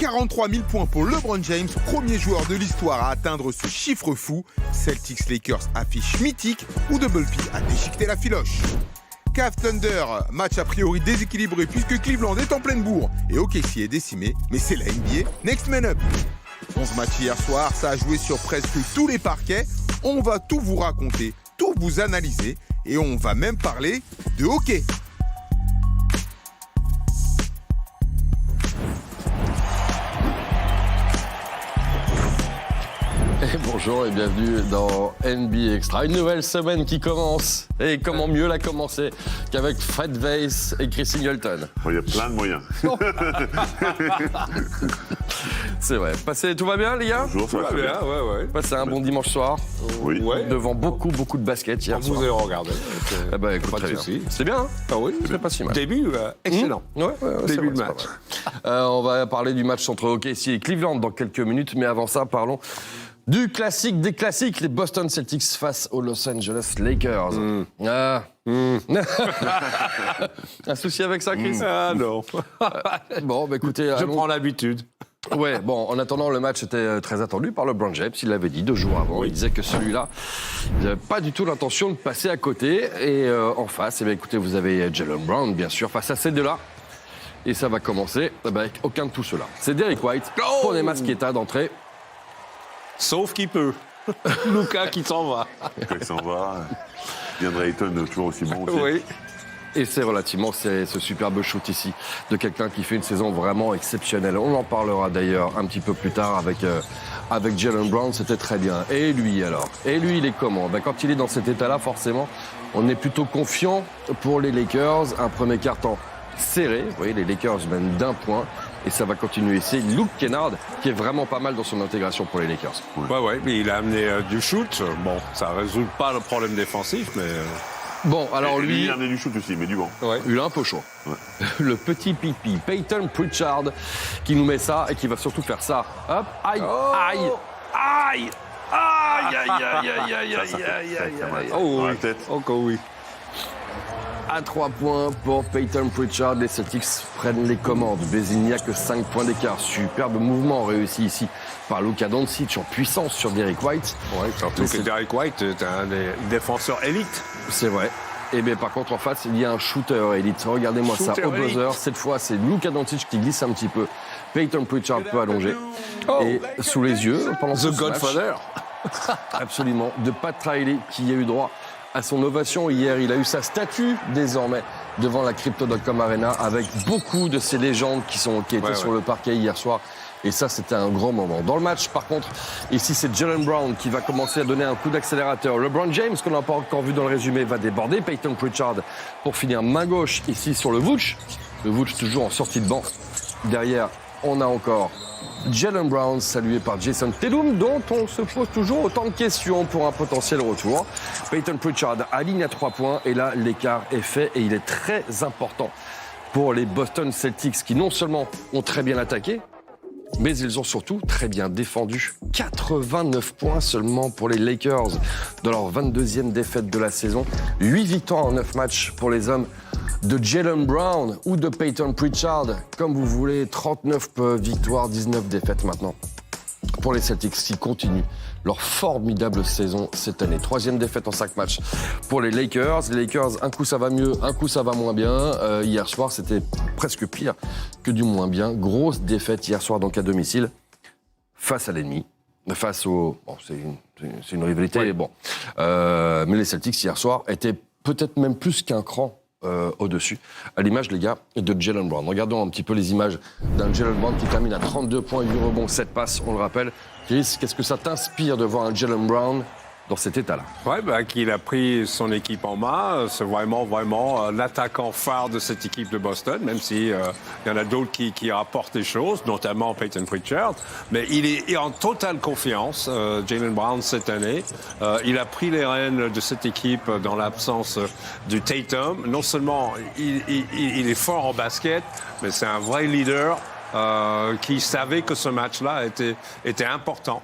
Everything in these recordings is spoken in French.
43 000 points pour LeBron James, premier joueur de l'histoire à atteindre ce chiffre fou. Celtics-Lakers affiche mythique où Double P a déchiqueté la filoche. Cavs Thunder, match a priori déséquilibré puisque Cleveland est en pleine bourre et OKC est décimé, mais c'est la NBA, next man up. 11 matchs hier soir, ça a joué sur presque tous les parquets. On va tout vous raconter, tout vous analyser et on va même parler de hockey. Et bonjour et bienvenue dans NBA Extra. Une nouvelle semaine qui commence. Et comment mieux la commencer qu'avec Fred Weiss et Chris Singleton. Il y a plein de moyens. C'est vrai. Tout va bien, les gars? Bonjour, ça va bien. Ouais. Passez un bon dimanche soir. Oui. Ouais. Devant beaucoup de basket hier soir. Vous avez regardé. Eh ben, écoute, Pas très de bien. souci. C'est bien, hein? Ah oui. C'est pas si mal. Début, excellent. Ouais, c'est Début vrai, de c'est match. pas mal. On va parler du match entre OKC et Cleveland dans quelques minutes, mais avant ça, parlons du classique des classiques, les Boston Celtics face aux Los Angeles Lakers. Un souci avec ça, Chris? Ah non. Bon, bah écoutez, Je prends l'habitude. Ouais, bon, en attendant, le match était très attendu par LeBron James. Il l'avait dit 2 jours avant. Oui. Il disait que celui-là, il n'avait pas du tout l'intention de passer à côté. Et en face, eh bien, écoutez, vous avez Jaylen Brown, bien sûr, face à ces deux-là. Et ça va commencer avec aucun de tout cela. C'est Derrick White, pour les Masqueta d'entrée. Sauf qu'il peut. Luka qui s'en va. Quand il s'en va, DeAndre Ayton toujours aussi bon aussi. Oui. Et c'est relativement ce superbe shoot ici de quelqu'un qui fait une saison vraiment exceptionnelle. On en parlera d'ailleurs un petit peu plus tard avec Jaylen Brown, c'était très bien. Et lui alors? Et lui, il est comment? Ben, quand il est dans cet état-là, forcément, on est plutôt confiant pour les Lakers. Un premier quart-temps serré. Vous voyez, les Lakers mènent d'1 point. Et ça va continuer. C'est Luke Kennard qui est vraiment pas mal dans son intégration pour les Lakers. Ouais, mais il a amené du shoot. Bon, ça ne résout pas le problème défensif, mais... Bon, alors Et lui, il a amené du shoot aussi, mais du bon. Ouais. il est un peu chaud. Ouais. Le petit pipi, Peyton Pritchard, qui nous met ça et qui va surtout faire ça. Hop, aïe, aïe, aïe, aïe, aïe, aïe, aïe, aïe, aïe, aïe, aïe. Oh Dans oui. la tête. Encore oui. À 3 points pour Peyton Pritchard, les Celtics prennent les commandes. Mais il n'y a que 5 points d'écart. Superbe mouvement réussi ici par Luka Doncic en puissance sur Derrick White. Ouais, surtout que Derrick White est un des défenseurs élites. C'est vrai. Et bien par contre en face il y a un shooter élite. Regardez-moi ça Shooter au buzzer. élite. Cette fois c'est Luka Doncic qui glisse un petit peu. Peyton Pritchard peut allonger. Et sous les yeux pendant The ce match, Godfather. absolument, de Pat Riley qui a eu droit à son ovation hier. Il a eu sa statue désormais devant la Crypto.com Arena avec beaucoup de ces légendes qui étaient sur le parquet hier soir. Et ça, c'était un grand moment. Dans le match, par contre, ici, c'est Jaylen Brown qui va commencer à donner un coup d'accélérateur. LeBron James, qu'on n'a pas encore vu dans le résumé, va déborder. Peyton Pritchard pour finir main gauche ici sur le Vooch. Le Vooch toujours en sortie de banc. Derrière, on a encore Jaylen Brown, salué par Jason Tatum, dont on se pose toujours autant de questions pour un potentiel retour. Peyton Pritchard aligne à 3 points et là, l'écart est fait et il est très important pour les Boston Celtics qui non seulement ont très bien attaqué, mais ils ont surtout très bien défendu. 89 points seulement pour les Lakers dans leur 22e défaite de la saison. 8 victoires en 9 matchs pour les hommes de Jaylen Brown ou de Peyton Pritchard, comme vous voulez. 39 victoires, 19 défaites maintenant pour les Celtics qui continuent leur formidable saison cette année. 3e défaite en 5 matchs pour les Lakers. Les Lakers, un coup ça va mieux, un coup ça va moins bien. Hier soir, c'était presque pire que du moins bien. Grosse défaite hier soir donc à domicile face à l'ennemi. Face au... Bon, c'est une rivalité, Oui. bon. Mais les Celtics hier soir étaient peut-être même plus qu'un cran au-dessus, à l'image, les gars, de Jaylen Brown. Regardons un petit peu les images d'un Jaylen Brown qui termine à 32 points, 8 rebonds, 7 passes, on le rappelle. Chris, qu'est-ce que ça t'inspire de voir un Jaylen Brown dans cet état-là? Ouais, qu'il a pris son équipe en main. C'est vraiment l'attaquant phare de cette équipe de Boston, même si y en a d'autres qui rapportent des choses, notamment Peyton Pritchard. Mais il est en totale confiance, Jaylen Brown, cette année. Il a pris les rênes de cette équipe dans l'absence du Tatum. Non seulement il est fort en basket, mais c'est un vrai leader qui savait que ce match-là était important.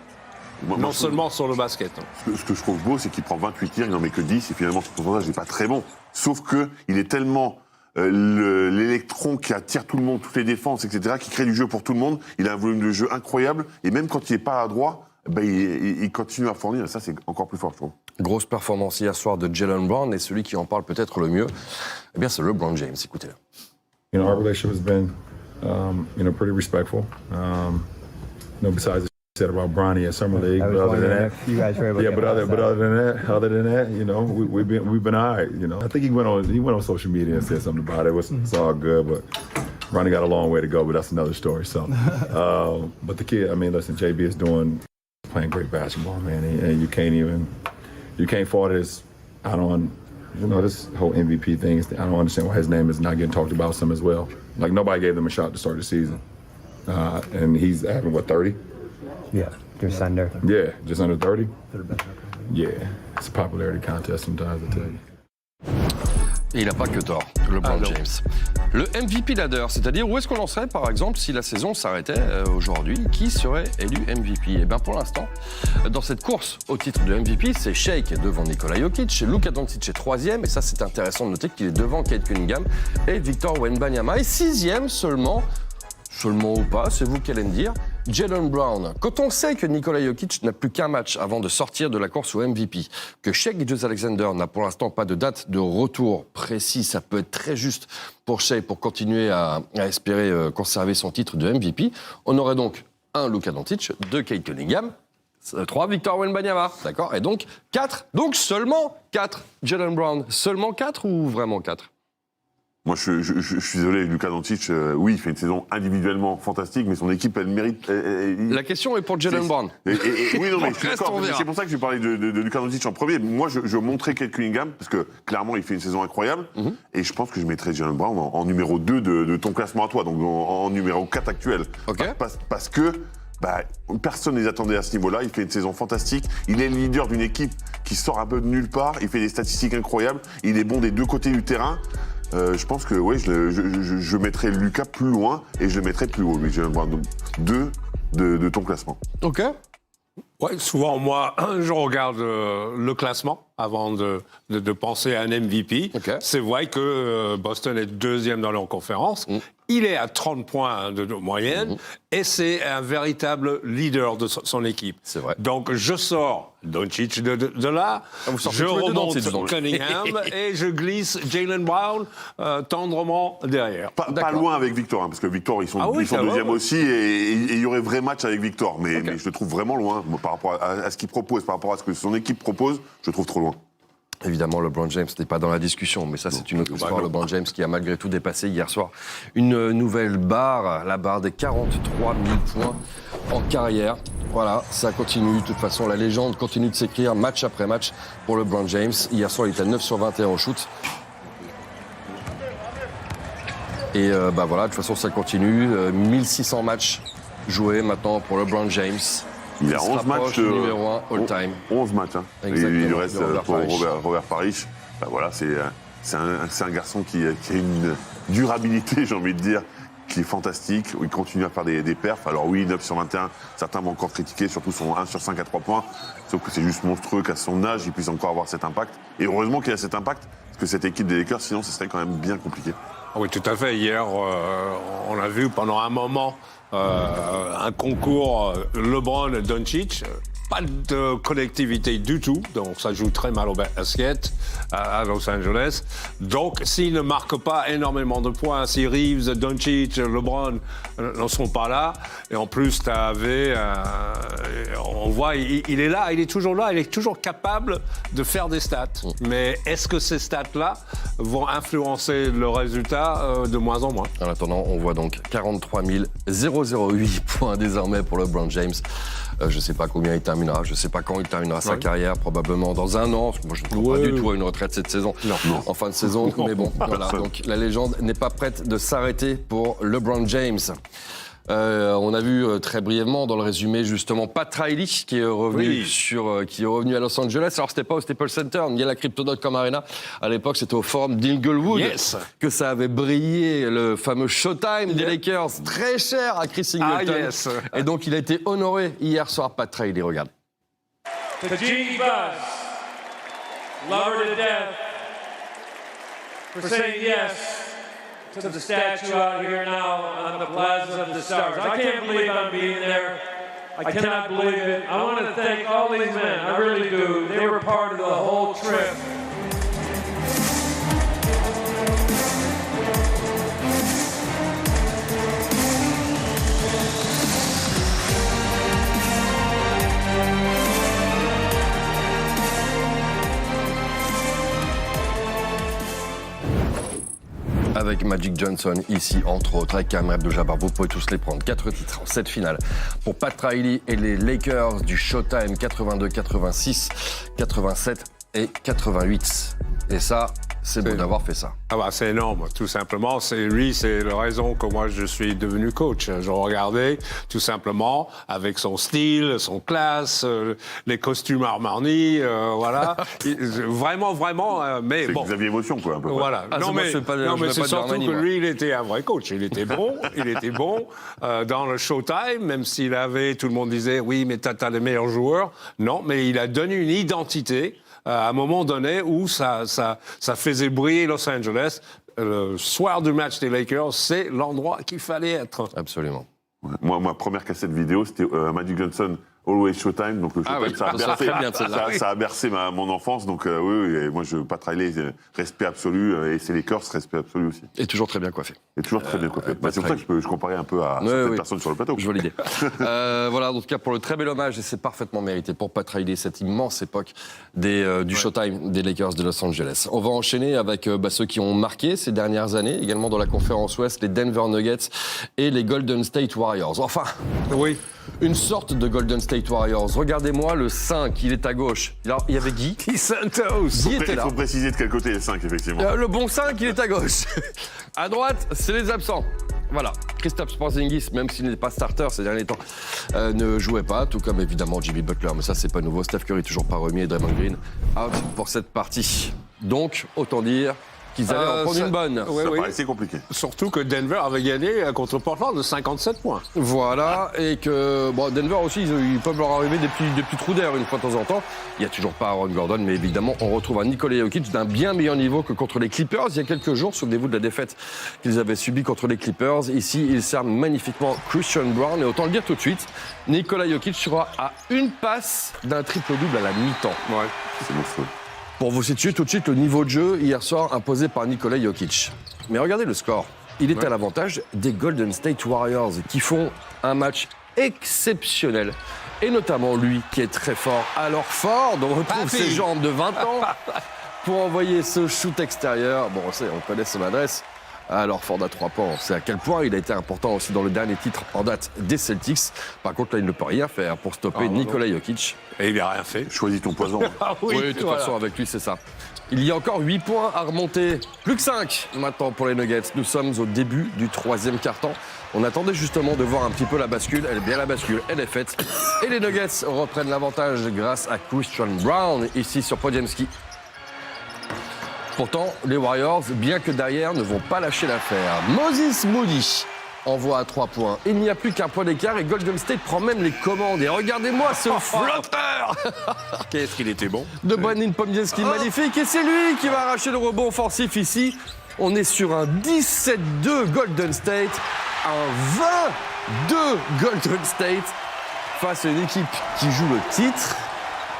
Non seulement sur le basket. Ce que je trouve beau, c'est qu'il prend 28 tirs, il n'en met que 10, et finalement, son pourcentage n'est pas très bon. Sauf qu'il est tellement l'électron qui attire tout le monde, toutes les défenses, etc., qui crée du jeu pour tout le monde. Il a un volume de jeu incroyable. Et même quand il n'est pas à droite, il continue à fournir. Et ça, c'est encore plus fort, je trouve. Grosse performance hier soir de Jaylen Brown. Et celui qui en parle peut-être le mieux, eh bien, c'est LeBron James. Écoutez-le. You know, our relationship has been, pretty respectful. Besides the said about Bronny at Summer League, but other than that, you guys were able to but other than that, we've been all right. I think he went on social media and said something about it. It's all good, but Bronny got a long way to go. But that's another story. So, but the kid, listen, JB is playing great basketball, man, and you can't fault his. This whole MVP thing, I don't understand why his name is not getting talked about some as well. Like, nobody gave them a shot to start the season. And he's having, 30? Yeah, just under. Yeah, just under 30? Yeah, it's a popularity contest sometimes, I tell you. Et il n'a pas que tort, LeBron James. Le MVP ladder, c'est-à-dire où est-ce qu'on en serait, par exemple, si la saison s'arrêtait aujourd'hui, qui serait élu MVP? Eh bien, pour l'instant, dans cette course au titre de MVP, c'est Shai qui est devant Nikola Jokic, Luka Doncic est 3e, et ça, c'est intéressant de noter qu'il est devant Cade Cunningham et Victor Wembanyama, et 6e seulement ou pas, c'est vous qui allez me dire, Jaylen Brown. Quand on sait que Nikola Jokic n'a plus qu'un match avant de sortir de la course au MVP, que Shai Gilgeous-Alexander n'a pour l'instant pas de date de retour précis, ça peut être très juste pour Shai pour continuer à espérer conserver son titre de MVP, on aurait donc 1 Luka Doncic, 2 Cade Cunningham, 3 Victor Wembanyama, d'accord? Et donc 4, donc seulement 4 Jaylen Brown. Seulement 4 ou vraiment 4? Moi, je suis désolé, Luka Doncic, oui, il fait une saison individuellement fantastique, mais son équipe, elle mérite... La question est pour Jaylen Brown. Oui, non, mais je suis d'accord. C'est pour ça que je vais parler de Luka Doncic en premier. Moi, je montrais Cade Cunningham, parce que clairement, il fait une saison incroyable, et je pense que je mettrais Jaylen Brown en numéro 2 de ton classement à toi, donc en numéro 4 actuel. Okay. Parce que... personne ne les attendait à ce niveau-là. Il fait une saison fantastique. Il est le leader d'une équipe qui sort un peu de nulle part. Il fait des statistiques incroyables. Il est bon des deux côtés du terrain. Je pense que je mettrais Luka plus loin et je le mettrais plus haut. Mais j'ai un 2 de ton classement. Ok. Ouais, souvent, moi, je regarde le classement avant de penser à un MVP. Okay. C'est vrai que Boston est 2e dans leur conférence. Il est à 30 points de moyenne et c'est un véritable leader de son équipe. C'est vrai. Donc, je sors Doncic de là, je remonte Cunningham et je glisse Jaylen Brown tendrement derrière. Pas loin avec Victor, parce que Victor, ils sont 2e aussi et il y aurait vrai match avec Victor. Mais je le trouve vraiment loin par rapport à ce qu'il propose, par rapport à ce que son équipe propose, je le trouve trop loin. Évidemment, LeBron James n'est pas dans la discussion, mais ça, c'est une autre histoire. LeBron James qui a malgré tout dépassé hier soir une nouvelle barre, la barre des 43 000 points en carrière. Voilà, ça continue. De toute façon, la légende continue de s'écrire match après match pour LeBron James. Hier soir, il était à 9 sur 21 au shoot. Et voilà, de toute façon, ça continue. 1600 matchs joués maintenant pour LeBron James. Il y a 11 matchs numéro 1 all-time. 11 matchs. Et il reste pour Robert Parrish. Voilà, c'est un garçon qui a une durabilité, j'ai envie de dire, qui est fantastique, où il continue à faire des perfs. Alors oui, 9 sur 21, certains vont encore critiquer, surtout son 1 sur 5 à 3 points. Sauf que c'est juste monstrueux qu'à son âge, il puisse encore avoir cet impact. Et heureusement qu'il a cet impact, parce que cette équipe des Lakers, sinon, ce serait quand même bien compliqué. Oui, tout à fait. Hier, on a vu pendant un moment un concours LeBron-Doncic. Pas de collectivité du tout, donc ça joue très mal au basket à Los Angeles. Donc, s'il ne marque pas énormément de points, si Reeves, Doncic, LeBron n'en sont pas là, et en plus, on voit, il est là, il est toujours là, il est toujours capable de faire des stats. Mais est-ce que ces stats-là vont influencer le résultat de moins en moins? En attendant, on voit donc 43 008 points désormais pour LeBron James. Je ne sais pas combien il terminera, je ne sais pas quand il terminera sa carrière, probablement dans un an. Moi, je ne trouve pas du tout à une retraite cette saison, en fin de saison. Mais bon, voilà, donc la légende n'est pas prête de s'arrêter pour LeBron James. On a vu très brièvement dans le résumé justement Pat Riley qui est revenu à Los Angeles. Alors c'était pas au Staples Center ni à la Crypto.com Arena. À l'époque c'était au Forum d'Inglewood que ça avait brillé, le fameux Showtime des Lakers, très cher à Chris Singleton. Et donc il a été honoré hier soir. Pat Riley, regarde. The Genie Buzz, love her to death, for saying yes to the statue out here now on the Plaza of the Stars. I can't believe I'm being there. I cannot believe it. I want to thank all these men. I really do. They were part of the whole trip. Avec Magic Johnson ici, entre autres, avec Kareem Abdul-Jabbar, vous pouvez tous les prendre. 4 titres en 7 finales pour Pat Riley et les Lakers du Showtime 82, 86, 87 et 88. Et ça, c'est beau d'avoir fait ça. Ah bah c'est énorme, tout simplement. C'est la raison que moi je suis devenu coach. Je regardais tout simplement avec son style, son classe, les costumes Armani, voilà. Vraiment, mais c'est bon. Xavier Émotion, quoi, un peu. Voilà. Ah, non, mais c'est surtout Armani, que moi. lui, il était un vrai coach. Il était bon, dans le Showtime, même s'il avait, tout le monde disait, oui, mais t'as les meilleurs joueurs. Non, mais il a donné une identité à un moment donné où ça faisait briller Los Angeles. Le soir du match des Lakers, c'est l'endroit qu'il fallait être. Absolument. Ouais. Moi, ma première cassette vidéo, c'était Magic Johnson, Always Showtime. Donc le Showtime, oui, ça a bercé, très bien, celle-là. ça a bercé mon enfance. Donc oui, et moi, Pat Riley, respect absolu. Et c'est les Lakers, respect absolu aussi. Et toujours très bien coiffé. Et toujours très bien coiffé. C'est pour ça que je comparais un peu à certaines personnes sur le plateau. Je vois l'idée. Voilà, en tout cas, pour le très bel hommage, et c'est parfaitement mérité pour Pat Riley, cette immense époque du Showtime des Lakers de Los Angeles. On va enchaîner avec ceux qui ont marqué ces dernières années, également dans la conférence Ouest, les Denver Nuggets et les Golden State Warriors. Enfin, oui. Une sorte de Golden State Warriors. Regardez-moi le 5, il est à gauche. Alors, il y avait Guy. Guy Santos. Guy était là. Il faut préciser de quel côté est le 5, effectivement. Le bon 5, il est à gauche. À droite, c'est les absents. Voilà. Kristaps Porzingis, même s'il n'est pas starter ces derniers temps, ne jouait pas, tout comme évidemment Jimmy Butler. Mais ça, c'est pas nouveau. Steph Curry, toujours pas remis, et Draymond Green, out pour cette partie. Donc, autant dire qu'ils allaient en prendre une bonne. Ça paraissait compliqué. Surtout que Denver avait gagné contre Portland de 57 points. Voilà, et que Denver aussi, ils peuvent leur arriver des petits trous d'air une fois de temps en temps. Il n'y a toujours pas Aaron Gordon, mais évidemment, on retrouve un Nikola Jokic d'un bien meilleur niveau que contre les Clippers. Il y a quelques jours, souvenez-vous de la défaite qu'ils avaient subie contre les Clippers. Ici, il sert magnifiquement Christian Brown, et autant le dire tout de suite, Nikola Jokic sera à une passe d'un triple-double à la mi-temps. Ouais. C'est monstrueux. Pour vous situer tout de suite le niveau de jeu hier soir imposé par Nikola Jokic. Mais regardez le score. Il est à l'avantage des Golden State Warriors qui font un match exceptionnel. Et notamment lui qui est très fort. Alors Ford, on retrouve ses jambes de 20 ans pour envoyer ce shoot extérieur. Bon, on connaît son adresse. Alors Ford à 3 points, on sait à quel point il a été important aussi dans le dernier titre en date des Celtics. Par contre, là, il ne peut rien faire pour stopper Nikola Jokic. Et il n'a rien fait. Choisis ton poison. Oui, de toute façon, avec lui, c'est ça. Il y a encore 8 points à remonter. Plus que 5 maintenant pour les Nuggets. Nous sommes au début du 3e quart-temps. On attendait justement de voir un petit peu la bascule. Elle est bien la bascule, elle est faite. Et les Nuggets reprennent l'avantage grâce à Christian Brown, ici sur Podziemski. Pourtant, les Warriors, bien que derrière, ne vont pas lâcher l'affaire. Moses Moody envoie à 3 points. Il n'y a plus qu'un point d'écart et Golden State prend même les commandes. Et regardez-moi ce flotteur Qu'est-ce qu'il était bon de Brandon Podziemski, magnifique. Et c'est lui qui va arracher le rebond offensif ici. On est sur un 17-2 Golden State, un 22 Golden State face à une équipe qui joue le titre.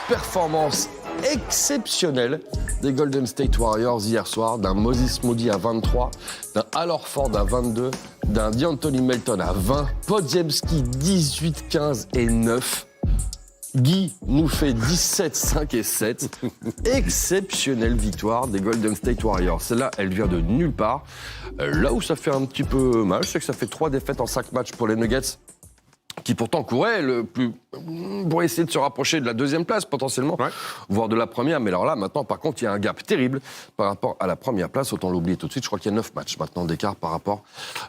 Performance exceptionnelle des Golden State Warriors hier soir, d'un Moses Moody à 23, d'un Al Horford à 22, d'un D'Anthony Melton à 20, Podziemski 18, 15 et 9. Guy nous fait 17, 5 et 7. Exceptionnelle victoire des Golden State Warriors. Celle-là, elle vient de nulle part. Là où ça fait un petit peu mal, c'est que ça fait 3 défaites en 5 matchs pour les Nuggets, qui pourtant courait pour essayer de se rapprocher de la 2e place potentiellement, voire de la première. Mais alors là, maintenant, par contre, il y a un gap terrible par rapport à la première place. Autant l'oublier tout de suite. Je crois qu'il y a 9 matchs maintenant d'écart par rapport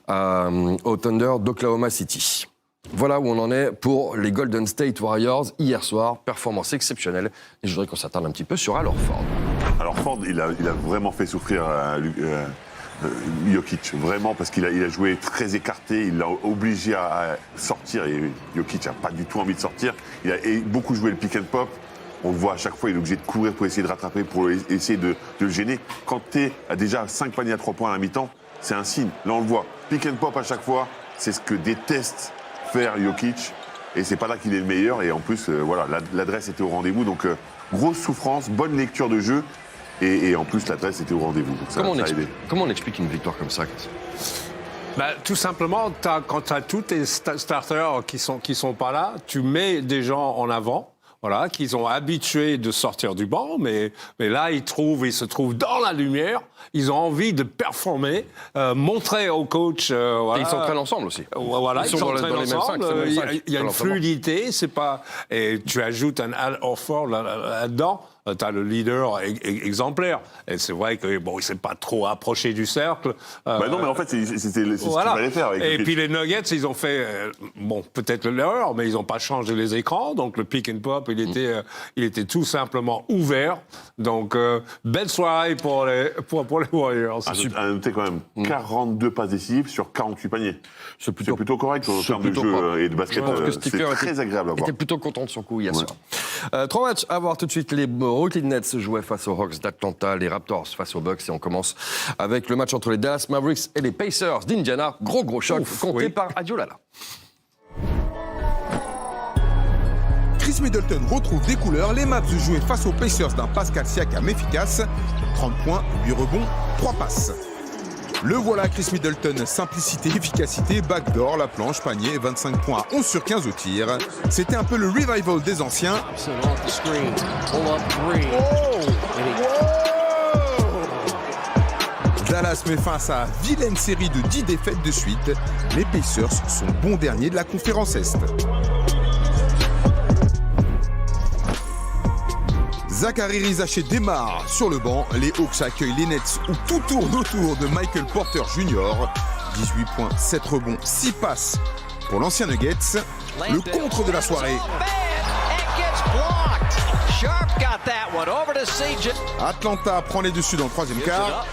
au Thunder d'Oklahoma City. Voilà où on en est pour les Golden State Warriors hier soir. Performance exceptionnelle. Et je voudrais qu'on s'attarde un petit peu sur Al Horford. Alors Ford, il a vraiment fait souffrir Jokic, vraiment, parce qu'il a joué très écarté, il l'a obligé à sortir, et Jokic n'a pas du tout envie de sortir. Il a beaucoup joué le pick and pop, On le voit à chaque fois, il est obligé de courir pour essayer de rattraper, pour essayer de le gêner. Quand tu es déjà 5 paniers à 3 points à la mi-temps, c'est un signe. Là, on le voit. Pick and pop à chaque fois, c'est ce que déteste faire Jokic. Et c'est pas là qu'il est le meilleur. Et en plus, voilà, l'adresse était au rendez-vous. Donc, grosse souffrance, bonne lecture de jeu. Et en plus, l'adresse était au rendez-vous. Donc, comment on explique une victoire comme ça? Tout simplement, quand tu as tous tes starters qui sont pas là, tu mets des gens en avant. Voilà, qu'ils ont habitués de sortir du banc, mais là, ils se trouvent dans la lumière. Ils ont envie de performer, montrer au coach. Voilà. Et ils s'entraînent ensemble aussi. Voilà, ils s'entraînent dans les mêmes ensemble. Il y a une fluidité, c'est pas. Et tu ajoutes un Al Horford là-dedans. Tu as le leader exemplaire. Et c'est vrai que il s'est pas trop approché du cercle. Non, mais en fait, c'était ce qu'il fallait faire. Et puis les Nuggets, ils ont fait, peut-être l'erreur, mais ils n'ont pas changé les écrans. Donc le pick and pop, il était tout simplement ouvert. Donc belle soirée pour les Warriors. À noter quand même 42 passes décisives sur 48 paniers. C'est plutôt correct en termes de jeu et de basket. C'est très agréable à voir. Il était plutôt content de son coup hier soir. 3 matchs à voir tout de suite. Les Brooklyn Nets jouaient face aux Hawks d'Atlanta, les Raptors face aux Bucks. Et on commence avec le match entre les Dallas Mavericks et les Pacers d'Indiana. Gros choc compté par Adiolala. Chris Middleton retrouve des couleurs. Les Mavs jouaient face aux Pacers d'un Pascal Siakam efficace. 30 points, 8 rebonds, 3 passes. Le voilà, Chris Middleton, simplicité, efficacité, backdoor, la planche, panier, 25 points à 11 sur 15 au tir. C'était un peu le revival des anciens. Dallas met fin à sa vilaine série de 10 défaites de suite. Les Pacers sont bons derniers de la conférence Est. Zachary Rizaché démarre sur le banc. Les Hawks accueillent les Nets où tout tourne autour de Michael Porter Jr. 18 points, 7 rebonds, 6 passes pour l'ancien Nuggets. Le contre de la soirée. Atlanta prend les dessus dans le troisième quart.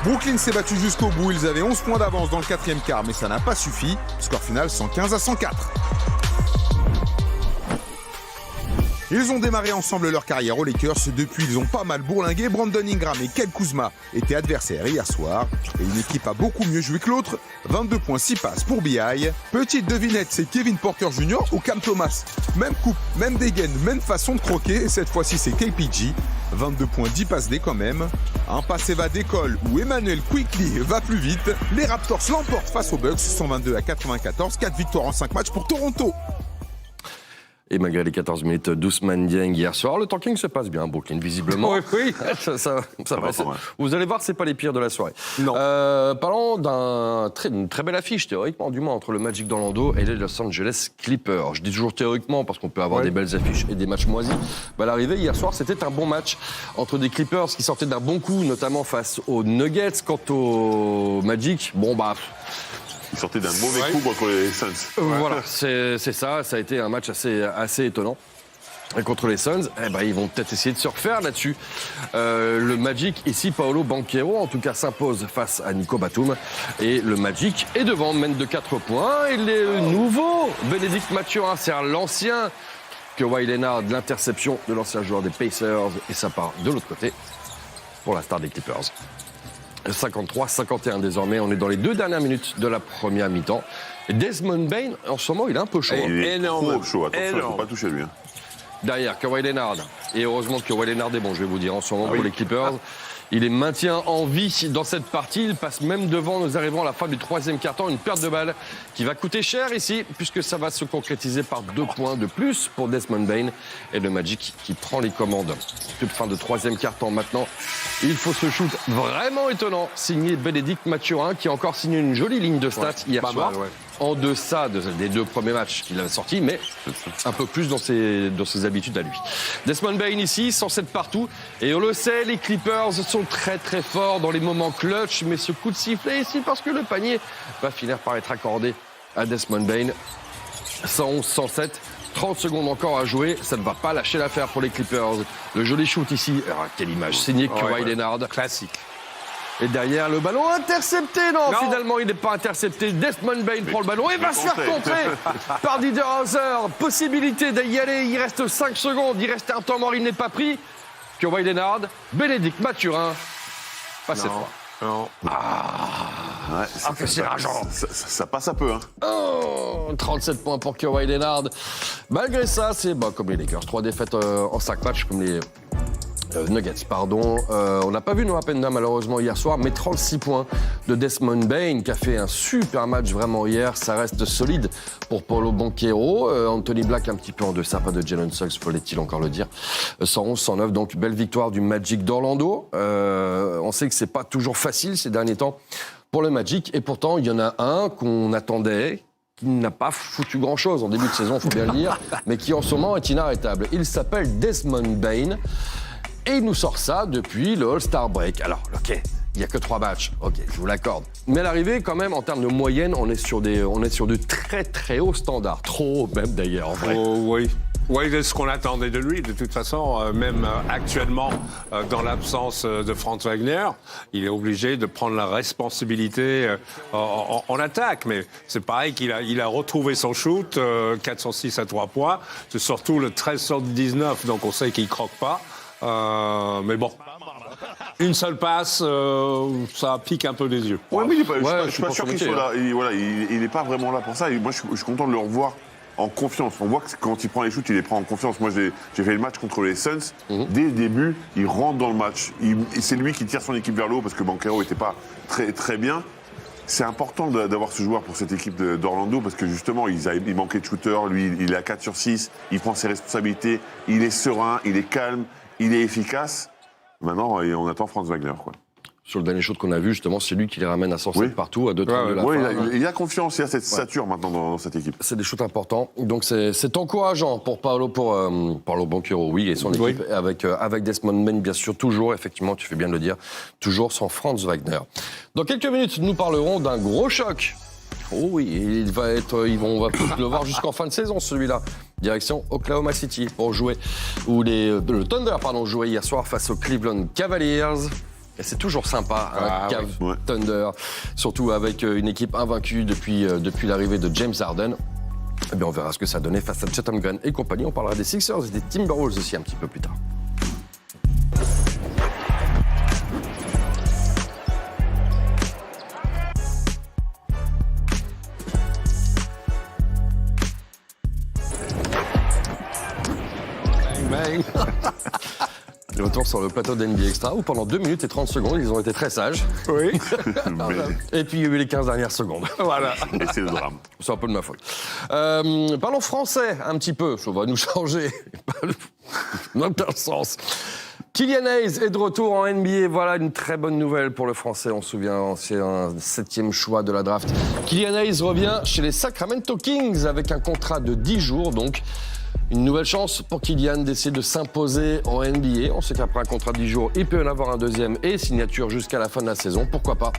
Brooklyn s'est battu jusqu'au bout. Ils avaient 11 points d'avance dans le quatrième quart, mais ça n'a pas suffi. Score final 115-104. Ils ont démarré ensemble leur carrière aux Lakers. Depuis, ils ont pas mal bourlingué. Brandon Ingram et Kyle Kuzma étaient adversaires hier soir. Et une équipe a beaucoup mieux joué que l'autre. 22 points, 6 passes pour B.I. Petite devinette, c'est Kevin Porter Jr. ou Cam Thomas. Même coupe, même dégaine, même façon de croquer. Cette fois-ci, c'est KPG. 22 points, 10 passes D quand même. Un passe va d'école où Emmanuel Quickley va plus vite. Les Raptors l'emportent face aux Bucks. 122-94. 4 victoires en 5 matchs pour Toronto. Et malgré les 14 minutes d'Ousmane Dieng hier soir, le tanking se passe bien, Brooklyn, visiblement. Oui. ça va. Vous allez voir, c'est pas les pires de la soirée. Non. Parlons d'une très belle affiche, théoriquement, du moins, entre le Magic d'Orlando et les Los Angeles Clippers. Je dis toujours théoriquement, parce qu'on peut avoir des belles affiches et des matchs moisis. À l'arrivée, hier soir, c'était un bon match entre des Clippers qui sortaient d'un bon coup, notamment face aux Nuggets. Quant au Magic, ils sortaient d'un mauvais coup contre les Suns. Voilà, c'est ça. Ça a été un match assez étonnant. Et contre les Suns, ils vont peut-être essayer de se refaire là-dessus. Le Magic, ici, Paolo Banchero, en tout cas, s'impose face à Nico Batum. Et le Magic est devant, mène de 4 points. Et les nouveaux, Bénédicte Mathurin, c'est l'ancien Kawhi Leonard, de l'interception de l'ancien joueur des Pacers. Et ça part de l'autre côté pour la star des Clippers. 53-51 désormais. On est dans les 2 dernières minutes de la première mi-temps. Desmond Bane, en ce moment, il est un peu chaud. Il est trop chaud. Attention, il ne faut pas toucher lui. Derrière, Kawhi Leonard. Et heureusement que Kawhi Leonard est bon, je vais vous dire, en ce moment, pour les Clippers. Il est maintien en vie dans cette partie. Il passe même devant. Nous arrivons à la fin du 3e quart-temps. Une perte de balle qui va coûter cher ici, puisque ça va se concrétiser par 2 points de plus pour Desmond Bane. Et le Magic qui prend les commandes. Toute fin de 3e quart-temps maintenant. Il faut ce shoot vraiment étonnant, signé Bénédicte Mathurin, qui a encore signé une jolie ligne de stats hier soir. En deçà des 2 premiers matchs qu'il a sortis, mais un peu plus dans ses habitudes à lui. Desmond Bane ici, 107 partout. Et on le sait, les Clippers sont très très forts dans les moments clutch, mais ce coup de sifflet ici, parce que le panier va finir par être accordé à Desmond Bane. 111-107. 30 secondes encore à jouer, ça ne va pas lâcher l'affaire pour les Clippers. Le joli shoot ici, quelle image, signé Kawhi Leonard. Classique. Et derrière, le ballon intercepté. Non, finalement, il n'est pas intercepté. Desmond Bain prend le ballon et va se faire contrer par Niederhauser. Possibilité d'y aller. Il reste 5 secondes. Il reste un temps mort. Il n'est pas pris. Kawhi Leonard, Bénédicte Mathurin. Passez froid. Non. Que c'est rageant. Ça passe un peu, hein. 37 points pour Kawhi Leonard. Malgré ça, c'est comme les Lakers. 3 défaites en 5 matchs, comme les Nuggets, pardon. On n'a pas vu Noah Penda malheureusement hier soir, mais 36 points de Desmond Bain qui a fait un super match vraiment hier. Ça reste solide pour Paolo Banchero. Anthony Black un petit peu en deçà, pas de Jalen Suggs, faut-il encore le dire. 111-109, donc belle victoire du Magic d'Orlando. On sait que c'est pas toujours facile ces derniers temps pour le Magic, et pourtant il y en a un qu'on attendait, qui n'a pas foutu grand-chose en début de saison, il faut bien le dire, mais qui en ce moment est inarrêtable. Il s'appelle Desmond Bain. Et il nous sort ça depuis le All-Star Break. Alors, ok, il n'y a que 3 matchs, ok, je vous l'accorde. Mais à l'arrivée, quand même, en termes de moyenne, on est sur de très très hauts standards. Trop haut même d'ailleurs, en vrai. Oh, oui. Oui, c'est ce qu'on attendait de lui. De toute façon, même actuellement, dans l'absence de Franz Wagner, il est obligé de prendre la responsabilité en attaque. Mais c'est pareil qu'il a retrouvé son shoot, 406 à 3 points. C'est surtout le 13 sur 19, donc on sait qu'il ne croque pas. Mais bon, une seule passe, ça pique un peu les yeux. Ouais, mais je suis pas sûr qu'il soit là. Il n'est pas vraiment là pour ça. Et moi, je suis content de le revoir en confiance. On voit que quand il prend les shoots, il les prend en confiance. Moi, j'ai fait le match contre les Suns. Dès le début, il rentre dans le match. C'est lui qui tire son équipe vers le haut parce que Banchero n'était pas très, très bien. C'est important d'avoir ce joueur pour cette équipe d'Orlando parce que justement, il manquait de shooter. Lui, il est à 4 sur 6. Il prend ses responsabilités. Il est serein, il est calme. Il est efficace. Maintenant, on attend Franz Wagner, quoi. Sur le dernier shoot qu'on a vu, justement, c'est lui qui les ramène à 107 partout, à 2-3 de la fin. Il a confiance, il a cette stature maintenant dans cette équipe. C'est des shoots importants. Donc c'est encourageant pour Paolo Banchero, oui, et son équipe, avec Desmond Bain, bien sûr, toujours, effectivement, tu fais bien de le dire, toujours sans Franz Wagner. Dans quelques minutes, nous parlerons d'un gros choc. Oh oui, on va le voir jusqu'en fin de saison, celui-là. Direction Oklahoma City pour jouer, le Thunder, jouait hier soir face aux Cleveland Cavaliers. Et c'est toujours sympa, Thunder, surtout avec une équipe invaincue depuis l'arrivée de James Harden. Eh bien, on verra ce que ça donnait face à Chet Holmgren et compagnie. On parlera des Sixers et des Timberwolves aussi un petit peu plus tard. De retour sur le plateau d'NBA Extra où pendant 2 minutes et 30 secondes, ils ont été très sages. Oui. Et puis il y a eu les 15 dernières secondes. Voilà. Et c'est le drame. C'est un peu de ma faute. Parlons français un petit peu. Ça va nous changer. Dans quel sens. Killian Hayes est de retour en NBA. Voilà une très bonne nouvelle pour le français. On se souvient, c'est un 7e choix de la draft. Killian Hayes revient chez les Sacramento Kings avec un contrat de 10 jours donc. Une nouvelle chance pour Killian d'essayer de s'imposer en NBA. On sait qu'après un contrat de 10 jours, il peut en avoir un deuxième et signature jusqu'à la fin de la saison. Pourquoi pas?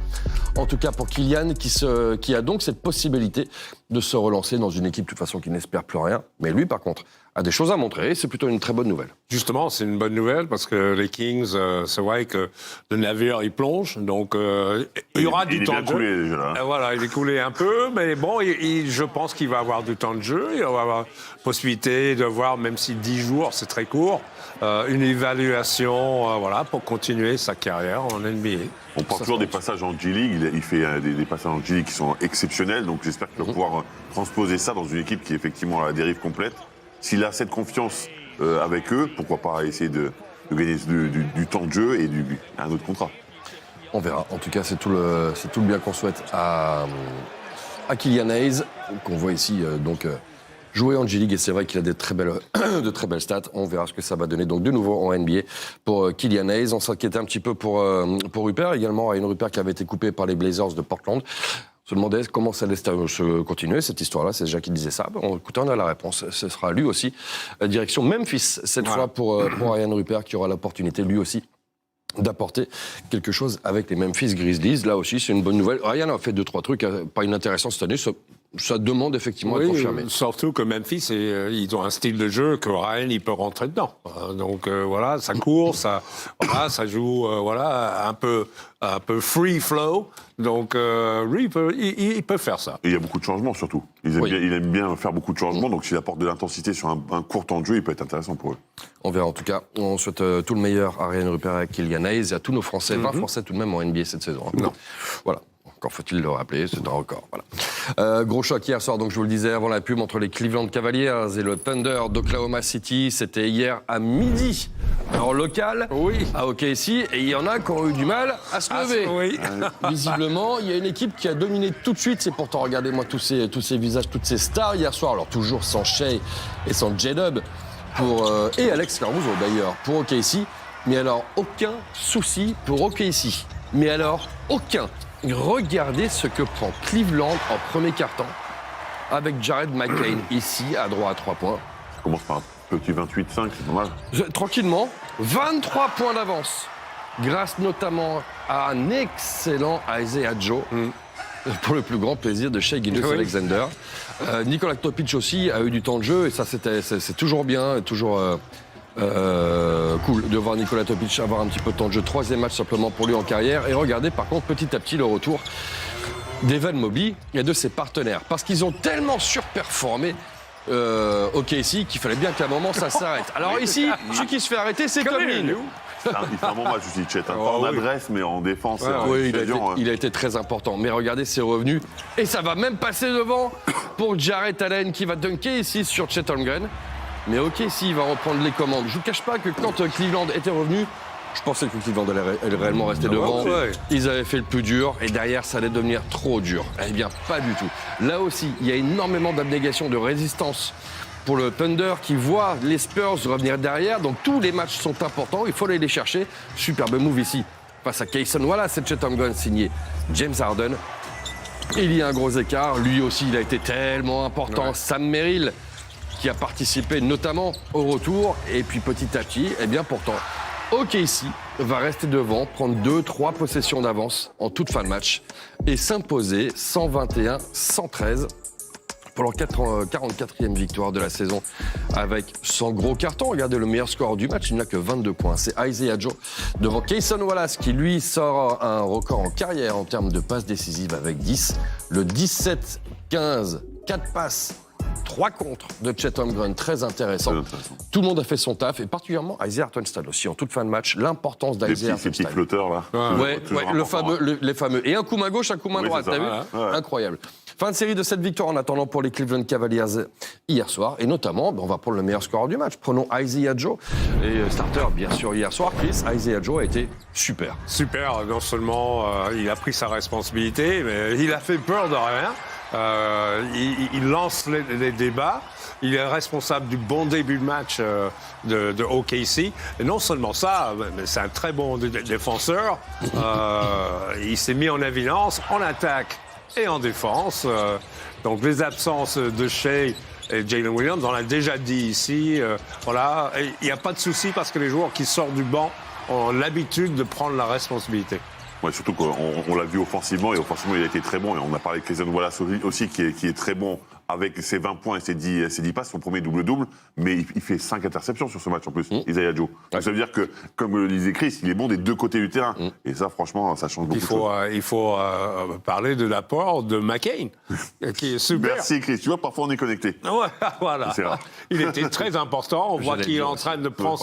En tout cas pour Killian qui a donc cette possibilité de se relancer dans une équipe de toute façon qui n'espère plus rien. Mais lui par contre a des choses à montrer et c'est plutôt une très bonne nouvelle. Justement, c'est une bonne nouvelle parce que les Kings, c'est vrai que le navire, il plonge. Donc, il y aura du temps de jeu. Il est coulé déjà. Là. Voilà, il est coulé un peu. Mais bon, je pense qu'il va avoir du temps de jeu. Il va avoir la possibilité de voir, même si 10 jours, c'est très court, une évaluation pour continuer sa carrière en NBA. On parle toujours des passages en G-League. Il fait des passages en G-League qui sont exceptionnels. Donc, j'espère qu'il va pouvoir transposer ça dans une équipe qui est effectivement à la dérive complète. S'il a cette confiance avec eux, pourquoi pas essayer de gagner du temps de jeu et un autre contrat. On verra. En tout cas, c'est tout le bien qu'on souhaite à Killian Hayes, qu'on voit ici jouer en G-League. Et c'est vrai qu'il a de très belles stats. On verra ce que ça va donner donc de nouveau en NBA pour Killian Hayes. On s'inquiétait un petit peu pour Rupert, également Ryan Rupert qui avait été coupé par les Blazers de Portland. On se demandait comment ça allait se continuer, cette histoire-là. C'est déjà qui disait ça. Écoutez, on a la réponse. Ce sera lui aussi. Direction Memphis, cette fois pour Ryan Rupert, qui aura l'opportunité, lui aussi, d'apporter quelque chose avec les Memphis Grizzlies. Là aussi, c'est une bonne nouvelle. Ryan a fait 2-3 trucs pas inintéressants cette année. ça demande effectivement à être confirmé. Surtout que Memphis, ils ont un style de jeu que Ryan, il peut rentrer dedans. Donc voilà, ça court, ça joue un peu free flow. Donc lui, il peut faire ça. Et il y a beaucoup de changements surtout. Il aime bien faire beaucoup de changements, donc s'il apporte de l'intensité sur un court temps de jeu, il peut être intéressant pour eux. On verra en tout cas. On souhaite tout le meilleur à Ryan Rupert et à Killian Hayes et à tous nos Français, 20 Français tout de même en NBA cette saison. Non. Voilà. Encore faut-il le rappeler, c'est un record. Voilà. Gros choc hier soir, donc je vous le disais avant la pub, entre les Cleveland Cavaliers et le Thunder d'Oklahoma City. C'était hier à midi, heure locale, à OKC. Et il y en a qui ont eu du mal à se lever. Visiblement, il y a une équipe qui a dominé tout de suite. C'est pourtant, regardez-moi tous ces visages, toutes ces stars hier soir. Alors toujours sans Shai et sans J-Dub et Alex Caruso d'ailleurs pour OKC. Mais alors, aucun souci pour OKC. Mais alors, aucun. Regardez ce que prend Cleveland en premier quart-temps avec Jared McCain ici, à droit à 3 points. Ça commence par un petit 28-5, c'est pas mal. Tranquillement, 23 points d'avance, grâce notamment à un excellent Isaiah Joe, pour le plus grand plaisir de Shai Gilgeous-Alexander. Nikola Topic aussi a eu du temps de jeu, et ça c'est toujours bien, toujours... cool de voir Nikola Topic avoir un petit peu de temps de jeu. 3e match simplement pour lui en carrière. Et regardez par contre petit à petit le retour d'Evan Mobley et de ses partenaires. Parce qu'ils ont tellement surperformé OKC qu'il fallait bien qu'à un moment ça s'arrête. Alors ici, celui qui se fait arrêter, c'est Tomlin. Il fait un bon match aussi, Chet. Pas en adresse, mais en défense. Il a été très important. Mais regardez, c'est revenu. Et ça va même passer devant pour Jarrett Allen qui va dunker ici sur Chet Holmgren. Mais OKC va reprendre les commandes. Je ne vous cache pas que quand Cleveland était revenu, je pensais que Cleveland allait réellement rester devant. Ils avaient fait le plus dur et derrière, ça allait devenir trop dur. Eh bien, pas du tout. Là aussi, il y a énormément d'abnégation, de résistance pour le Thunder qui voit les Spurs revenir derrière. Donc tous les matchs sont importants, il faut aller les chercher. Superbe move ici face à Kayson. Voilà, c'est Chet Holmgren signé James Harden. Il y a un gros écart. Lui aussi, il a été tellement important. Sam Merrill, qui a participé notamment au retour. Et puis petit à petit, eh bien pourtant, OKC va rester devant, prendre 2-3 possessions d'avance en toute fin de match et s'imposer 121-113 pour leur 44e victoire de la saison avec son gros carton. Regardez le meilleur score du match, il n'a que 22 points. C'est Isaiah Joe devant Kayson Wallace qui lui sort un record en carrière en termes de passes décisives avec 10. Le 17-15, 4 passes. 3 contres de Chet Holmgren, très intéressant. Tout le monde a fait son taf, et particulièrement Isaiah Hartenstein aussi, en toute fin de match. L'importance d'Isaiah Hartenstein. Ces petits flotteurs, là. Les fameux. Et un coup main gauche, un coup main droite, t'as vu ? Incroyable. Fin de série de cette victoire en attendant pour les Cleveland Cavaliers hier soir. Et notamment, on va prendre le meilleur scoreur du match. Prenons Isaiah Joe. Et starter, bien sûr, hier soir, Chris, Isaiah Joe a été super. Super, non seulement il a pris sa responsabilité, mais il a fait peur de rien. Il lance les débats. Il est responsable du bon début de match de OKC. Et non seulement ça, mais c'est un très bon défenseur. Il s'est mis en évidence en attaque et en défense. Donc les absences de Shai et Jalen Williams, on l'a déjà dit ici. Voilà, il n'y a pas de souci parce que les joueurs qui sortent du banc ont l'habitude de prendre la responsabilité. Ouais, surtout qu'on l'a vu offensivement, et offensivement il a été très bon, et on a parlé de Kayson Wallace aussi qui est très bon avec ses 20 points et ses 10 passes, son premier double-double, mais il fait 5 interceptions sur ce match en plus, Isaiah Joe. Donc ça veut dire que, comme le disait Chris, il est bon des deux côtés du terrain, et ça franchement, ça change beaucoup de choses. Il faut parler de l'apport de McCain, qui est super. Merci Chris, tu vois, parfois on est connecté. Ouais, voilà. C'est vrai. Il était très important, on voit qu'il est en train de prendre